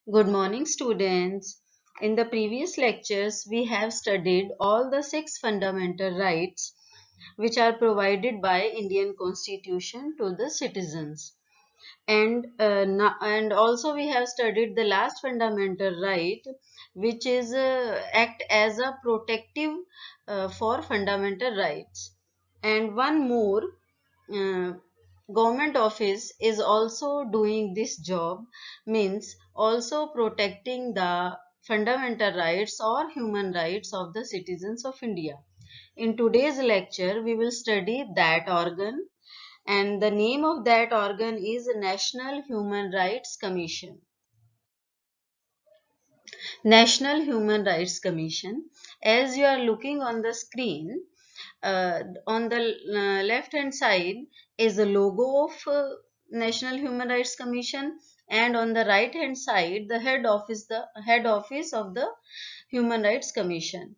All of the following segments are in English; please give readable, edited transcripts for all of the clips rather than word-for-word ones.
Good morning, students. In the previous lectures, we have studied all the six fundamental rights which are provided by Indian Constitution to the citizens. And also we have studied the last fundamental right, which is act as a protective for fundamental rights. And one more uh, government office is also doing this job, means also protecting the fundamental rights or human rights of the citizens of India. In today's lecture, we will study that organ, and the name of that organ is National Human Rights Commission. National Human Rights Commission. As you are looking on the screen, on the left hand side is the logo of National Human Rights Commission, and on the right hand side the head office of the Human Rights Commission.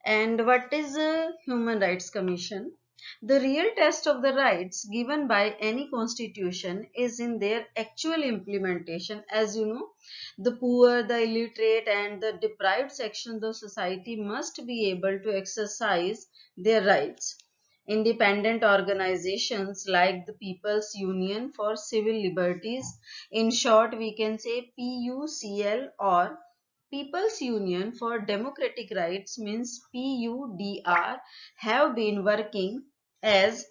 And what is a Human Rights Commission? The real test of the rights given by any constitution is in their actual implementation. As you know, the poor, the illiterate, and the deprived sections of society must be able to exercise their rights. Independent organizations like the People's Union for Civil Liberties, in short, we can say PUCL, or People's Union for Democratic Rights, means PUDR, have been working as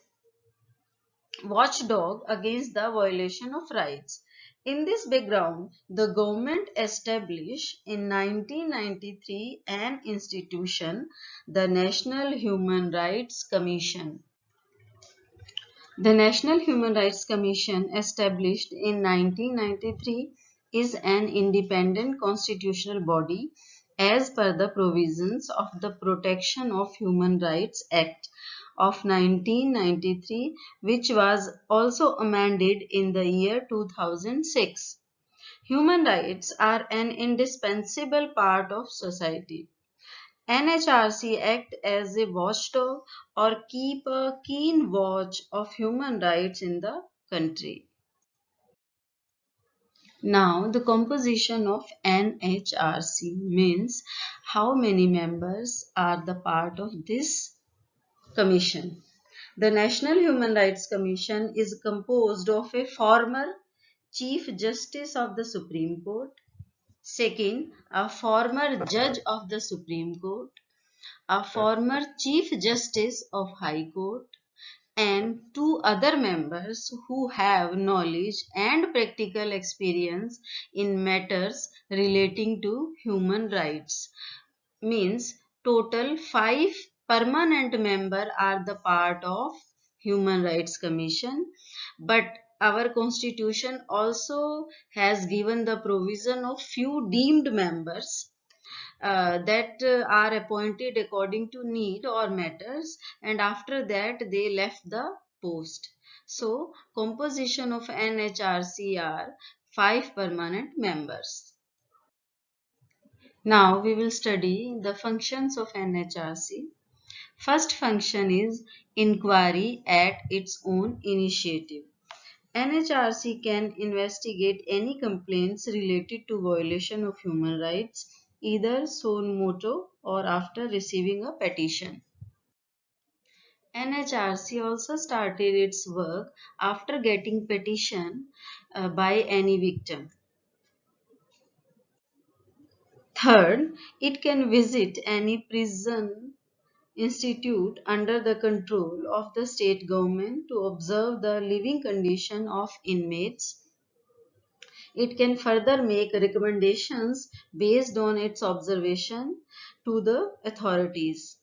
watchdog against the violation of rights. In this background, the government established in 1993 an institution, the National Human Rights Commission. The National Human Rights Commission, established in 1993, is an independent constitutional body as per the provisions of the Protection of Human Rights Act of 1993, which was also amended in the year 2006. Human rights are an indispensable part of society. NHRC act as a watchdog or keep a keen watch of human rights in the country. Now, the composition of NHRC means how many members are the part of this commission. The National Human Rights Commission is composed of a former Chief Justice of the Supreme Court, second, a former Judge of the Supreme Court, a former Chief Justice of High Court, and two other members who have knowledge and practical experience in matters relating to human rights. Means total 5 permanent members are the part of Human Rights Commission, but our constitution also has given the provision of few deemed members that are appointed according to need or matters, and after that they left the post. So composition of NHRC are 5 permanent members. Now we will study the functions of NHRC. First function is inquiry at its own initiative. NHRC can investigate any complaints related to violation of human rights either son moto or after receiving a petition. NHRC also started its work after getting petition by any victim. Third, it can visit any prison institute under the control of the state government to observe the living condition of inmates. It can further make recommendations based on its observation to the authorities.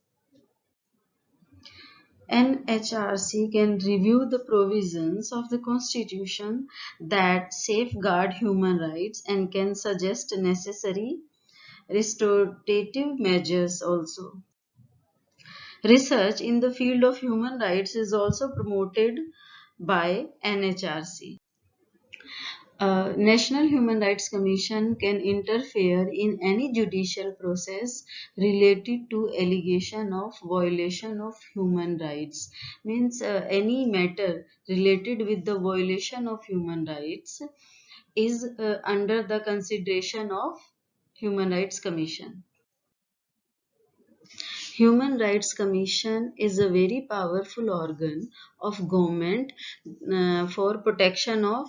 NHRC can review the provisions of the Constitution that safeguard human rights and can suggest necessary restorative measures also. Research in the field of human rights is also promoted by NHRC. National Human Rights Commission can interfere in any judicial process related to allegation of violation of human rights. Means any matter related with the violation of human rights, is under the consideration of Human Rights Commission. Human Rights Commission is a very powerful organ of government for protection of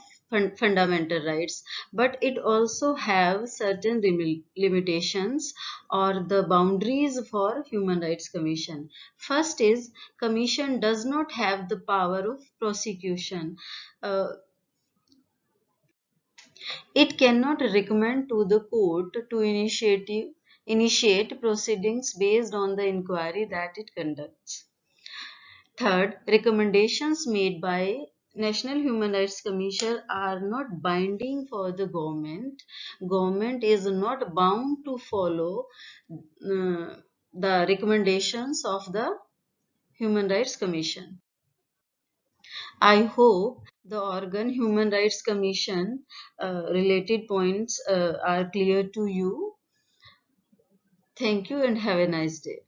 fundamental rights, but it also have certain limitations or the boundaries for Human Rights Commission. First is Commission does not have the power of prosecution. Uh, it cannot recommend to the court to initiate proceedings based on the inquiry that it conducts. Third, recommendations made by National Human Rights Commission are not binding for the government. Government is not bound to follow the recommendations of the Human Rights Commission. I hope the organ Human Rights Commission related points are clear to you. Thank you and have a nice day.